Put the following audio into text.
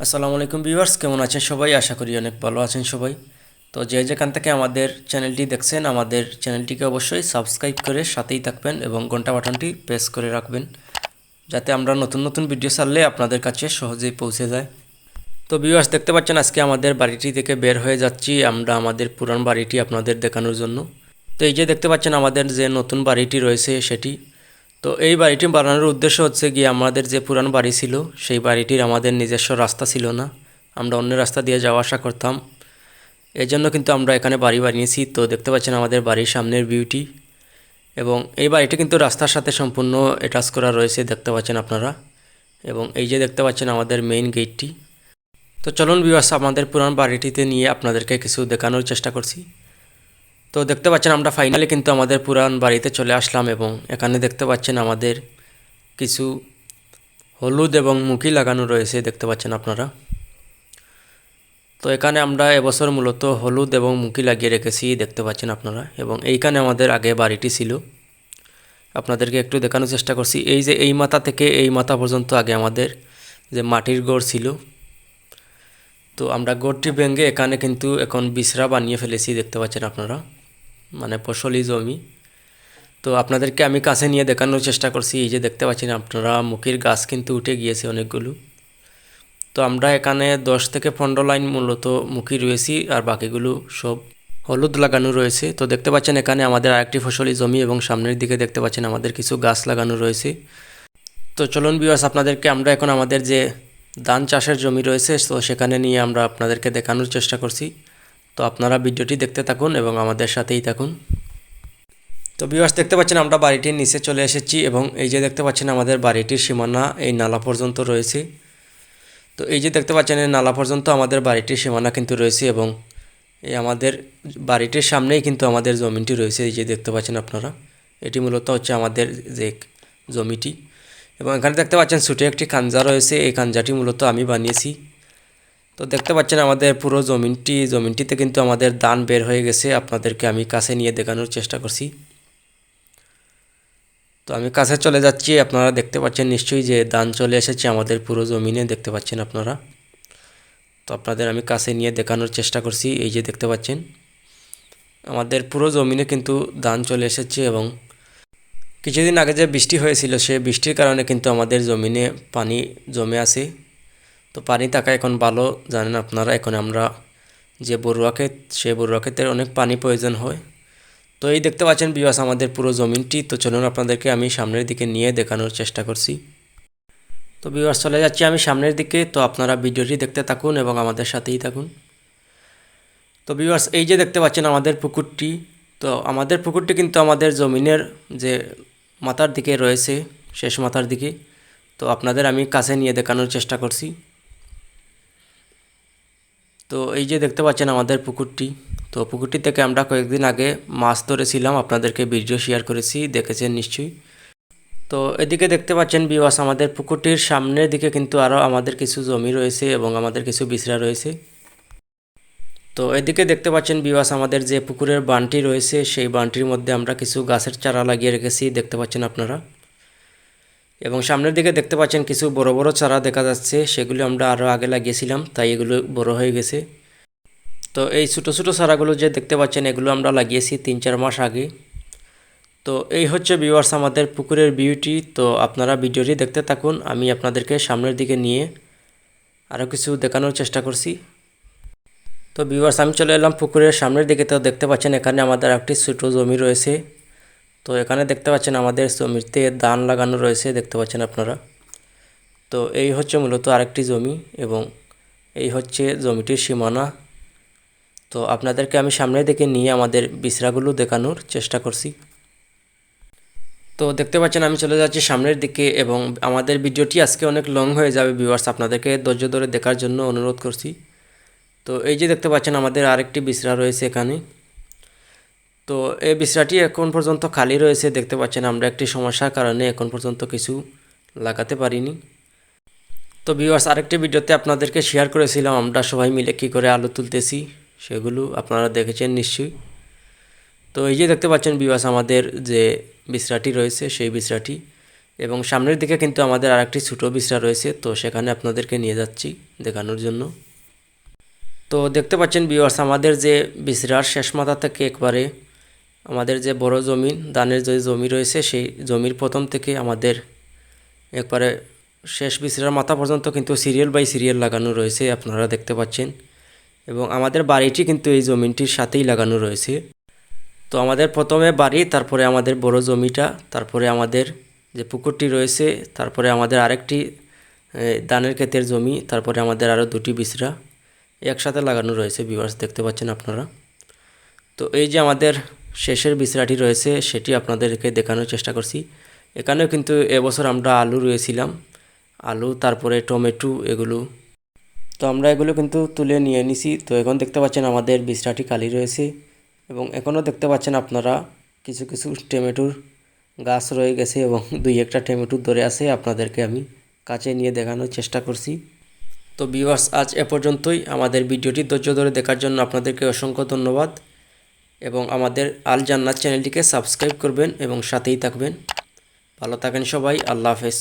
আসসালামু আলাইকুম ভিউয়ার্স, কেমন আছেন সবাই? আশা করি অনেক ভালো আছেন সবাই। তো যে যেখান থেকে আমাদের চ্যানেলটি দেখছেন, আমাদের চ্যানেলটিকে অবশ্যই সাবস্ক্রাইব করে সাথেই থাকবেন এবং ঘন্টা বাটনটি প্রেস করে রাখবেন, যাতে আমরা নতুন নতুন ভিডিও ছাড়লে আপনাদের কাছে সহজেই পৌঁছে যায়। তো ভিউয়ার্স, দেখতে পাচ্ছেন আজকে আমাদের বাড়িটি থেকে বের হয়ে যাচ্ছি আমরা আমাদের পুরান বাড়িটি আপনাদের দেখানোর জন্য। তো এই যে দেখতে পাচ্ছেন আমাদের যে নতুন বাড়িটি রয়েছে সেটি। তো এই বাড়িটি বানানোর উদ্দেশ্য হচ্ছে গিয়ে আমাদের যে পুরান বাড়ি ছিল সেই বাড়িটির আমাদের নিজস্ব রাস্তা ছিল না, আমরা অন্য রাস্তা দিয়ে যাওয়া আসা করতাম। এই জন্য কিন্তু আমরা এখানে বাড়ি বানিয়েছি। তো দেখতে পাচ্ছেন আমাদের বাড়ির সামনের ভিউটি, এবং এই বাড়িটি কিন্তু রাস্তার সাথে সম্পূর্ণ অ্যাটাচ করা রয়েছে, দেখতে পাচ্ছেন আপনারা। এবং এই যে দেখতে পাচ্ছেন আমাদের মেইন গেটটি। তো চলুন ভিউয়ার্স, আমাদের পুরান বাড়িটিতে নিয়ে আপনাদেরকে কিছু দেখানোর চেষ্টা করছি। তো দেখতে পাচ্ছেন আমরা ফাইনালি কিন্তু আমাদের পুরান বাড়িতে চলে আসলাম, এবং এখানে দেখতে পাচ্ছেন আমাদের কিছু হলুদ এবং মুখী লাগানো রয়েছে, দেখতে পাচ্ছেন আপনারা। তো এখানে আমরা এবছর মূলত হলুদ এবং মুখী লাগিয়ে রেখেছি, দেখতে পাচ্ছেন আপনারা। এবং এইখানে আমাদের আগে বাড়িটি ছিল, আপনাদেরকে একটু দেখানোর চেষ্টা করছি। এই যে এই মাথা থেকে এই মাথা পর্যন্ত আগে আমাদের যে মাটির গড় ছিল, তো আমরা গড়টি ভেঙে এখানে কিন্তু এখন বিছরা বানিয়ে ফেলেছি, দেখতে পাচ্ছেন আপনারা, মানে ফসলি জমি। তো আপনাদেরকে আমি কাছে নিয়ে দেখানোর চেষ্টা করছি। এই যে দেখতে পাচ্ছেন আপনারা মুখির গাছ কিন্তু উঠে গিয়েছে অনেকগুলো। তো আমরা এখানে 10 থেকে 15 লাইন মূলত মুখী রয়েছি, আর বাকিগুলো সব হলুদ লাগানো রয়েছে। তো দেখতে পাচ্ছেন এখানে আমাদের আরেকটি ফসলি জমি, এবং সামনের দিকে দেখতে পাচ্ছেন আমাদের কিছু গাছ লাগানো রয়েছে। তো চলুন ভিউয়ার্স, আপনাদেরকে আমরা এখন আমাদের যে ধান চাষের জমি রয়েছে তো সেখানে নিয়ে আমরা আপনাদেরকে দেখানোর চেষ্টা করছি। তো আপনারা ভিডিওটি দেখতে থাকুন এবং আমাদের সাথেই থাকুন। তো ভিউয়ার্স, দেখতে পাচ্ছেন আমরা বাড়িটির নিচে চলে এসেছি, এবং এই যে দেখতে পাচ্ছেন আমাদের বাড়িটির সীমানা এই নালা পর্যন্ত রয়েছে। তো এই যে দেখতে পাচ্ছেন এই নালা পর্যন্ত আমাদের বাড়িটির সীমানা কিন্তু রয়েছে, এবং এই আমাদের বাড়িটির সামনেই কিন্তু আমাদের জমিটি রয়েছে। এই যে দেখতে পাচ্ছেন আপনারা, এটি মূলত হচ্ছে আমাদের যে জমিটি। এবং এখানে দেখতে পাচ্ছেন ছোটো একটি খাঞ্জা রয়েছে, এই খাঞ্জাটি মূলত আমি বানিয়েছি। তো দেখতে পাচ্ছেন আমাদের পুরো জমিনটিতে কিন্তু আমাদের ধান বের হয়ে গেছে, আপনাদেরকে আমি কাছে নিয়ে দেখানোর চেষ্টা করছি। তো আমি কাছে চলে যাচ্ছি, আপনারা দেখতে পাচ্ছেন নিশ্চয়ই যে ধান চলে এসেছে আমাদের পুরো জমিনে, দেখতে পাচ্ছেন আপনারা। তো আপনাদের আমি কাছে নিয়ে দেখানোর চেষ্টা করছি। এই যে দেখতে পাচ্ছেন আমাদের পুরো জমিনে কিন্তু ধান চলে এসেছে, এবং কিছুদিন আগে যে বৃষ্টি হয়েছিল সে বৃষ্টির কারণে কিন্তু আমাদের জমিনে পানি জমে আছে। তো পানি থাকা এখন ভালো, জানেন আপনারা, এখন আমরা যে বড়ুয়া ক্ষেত সে বড়ুয়া ক্ষেতের অনেক পানি প্রয়োজন হয়। তো এই দেখতে পাচ্ছেন ভিউয়ার্স আমাদের পুরো জমিনটি। তো চলুন আপনাদেরকে আমি সামনের দিকে নিয়ে দেখানোর চেষ্টা করছি। তো ভিউয়ার্স, চলে যাচ্ছি আমি সামনের দিকে। তো আপনারা ভিডিওটি দেখতে থাকুন এবং আমাদের সাথেই থাকুন। তো ভিউয়ার্স, এই যে দেখতে পাচ্ছেন আমাদের পুকুরটি। তো আমাদের পুকুরটি কিন্তু আমাদের জমিনের যে মাথার দিকে রয়েছে, শেষ মাথার দিকে। তো আপনাদের আমি কাছে নিয়ে দেখানোর চেষ্টা করছি। তো এই যে দেখতে পাচ্ছেন আমাদের পুকুরটি। তো পুকুরটি থেকে আমরা কয়েকদিন আগে মাছ ধরেছিলাম, আপনাদেরকে ভিডিও শেয়ার করেছি, দেখেছেন নিশ্চয়ই। তো এদিকে দেখতে পাচ্ছেন ভিউয়ার্স আমাদের পুকুরটির সামনের দিকে কিন্তু আরও আমাদের কিছু জমি রয়েছে এবং আমাদের কিছু বিচরা রয়েছে। তো এদিকে দেখতে পাচ্ছেন ভিউয়ার্স আমাদের যে পুকুরের বানটি রয়েছে সেই বানটির মধ্যে আমরা কিছু গাছের চারা লাগিয়ে রেখেছি, দেখতে পাচ্ছেন আপনারা। এবং সামনের দিকে দেখতে পাচ্ছেন কিছু বড় বড় চারা দেখা যাচ্ছে, সেগুলো আমরা আরও আগে লাগিয়েছিলাম, তাই এগুলো বড় হয়ে গেছে। তো এই ছোটো ছোটো চারাগুলো যে দেখতে পাচ্ছেন এগুলো আমরা লাগিয়েছি 3-4 মাস আগে। তো এই হচ্ছে ভিউয়ার্স আমাদের পুকুরের বিউটি। তো আপনারা ভিডিওটি দেখতে থাকুন, আমি আপনাদেরকে সামনের দিকে নিয়ে আরও কিছু দেখানোর চেষ্টা করছি। তো ভিউয়ার্স, আমি চলে এলাম পুকুরের সামনের দিকে। তো দেখতে পাচ্ছেন এখানে আমাদের একটি ছোটো জমি রয়েছে। তো এখানে দেখতে পাচ্ছেন আমাদের জমিতে ধান লাগানো রয়েছে, দেখতে পাচ্ছেন আপনারা। তো এই হচ্ছে মূলত আরেকটি জমি, এবং এই হচ্ছে জমিটির সীমানা। তো আপনাদেরকে আমি সামনের দিকে নিয়ে আমাদের বিচরাগুলো দেখানোর চেষ্টা করছি। তো দেখতে পাচ্ছেন আমি চলে যাচ্ছি সামনের দিকে, এবং আমাদের ভিডিওটি আজকে অনেক লং হয়ে যাবে ভিউয়ার্স, আপনাদেরকে ধৈর্য ধরে দেখার জন্য অনুরোধ করছি। তো এই যে দেখতে পাচ্ছেন আমাদের আরেকটি বিচরা রয়েছে এখানে। তো এই বিচরাটি এখন পর্যন্ত খালি রয়েছে, দেখতে পাচ্ছেন আমরা একটি সমস্যার কারণে এখন পর্যন্ত কিছু লাগাতে পারিনি। তো ভিউয়ার্স, আরেকটি ভিডিওতে আপনাদেরকে শেয়ার করেছিলাম আমরা সবাই মিলে কী করে আলু তুলতেছি, সেগুলো আপনারা দেখেছেন নিশ্চয়ই। তো এই যে দেখতে পাচ্ছেন ভিউয়ার্স আমাদের যে বিচরাটি রয়েছে সেই বিচরাটি, এবং সামনের দিকে কিন্তু আমাদের আরেকটি ছোটো বিছরা রয়েছে, তো সেখানে আপনাদেরকে নিয়ে যাচ্ছি দেখানোর জন্য। তো দেখতে পাচ্ছেন ভিউয়ার্স, আমাদের যে বিছরার শেষ মাথা থেকে একবারে আমাদের যে বড় জমি ধানের যে জমি রয়েছে সেই জমির প্রথম থেকে আমাদের একবারে শেষ বিছরার মাথা পর্যন্ত কিন্তু সিরিয়াল বাই সিরিয়াল লাগানো রয়েছে, আপনারা দেখতে পাচ্ছেন। এবং আমাদের বাড়িটি কিন্তু এই জমিটির সাথেই লাগানো রয়েছে। তো আমাদের প্রথমে বাড়ি, তারপরে আমাদের বড় জমিটা, তারপরে আমাদের যে পুকুরটি রয়েছে, তারপরে আমাদের আরেকটি ধানের ক্ষেতের জমি, তারপরে আমাদের আরও দুটি বিছরা একসাথে লাগানো রয়েছে ভিউয়ার্স, দেখতে পাচ্ছেন আপনারা। তো এই যে আমাদের শেষের বিছরাটি রয়েছে সেটি আপনাদেরকে দেখানোর চেষ্টা করছি। এখানেও কিন্তু এবছর আমরা আলু রয়েছিলাম, আলু তারপরে টমেটো এগুলো, তো আমরা এগুলো কিন্তু তুলে নিয়ে নিছি। তো এখন দেখতে পাচ্ছেন আমাদের বিছরাটি খালি রয়েছে এবং এখনও দেখতে পাচ্ছেন আপনারা কিছু কিছু টমেটোর গাছ রয়ে গেছে এবং দুই একটা টমেটো ধরে আছে, আপনাদেরকে আমি কাছে নিয়ে দেখানোর চেষ্টা করছি। তো ভিউয়ার্স, আজ এ পর্যন্তই। আমাদের ভিডিওটি ধৈর্য ধরে দেখার জন্য আপনাদেরকে অসংখ্য ধন্যবাদ এবং আমাদের আল জান্নাত চ্যানেলটিকে সাবস্ক্রাইব করবেন এবং সাথেই থাকবেন। ভালো থাকেন সবাই, আল্লাহ হাফেজ।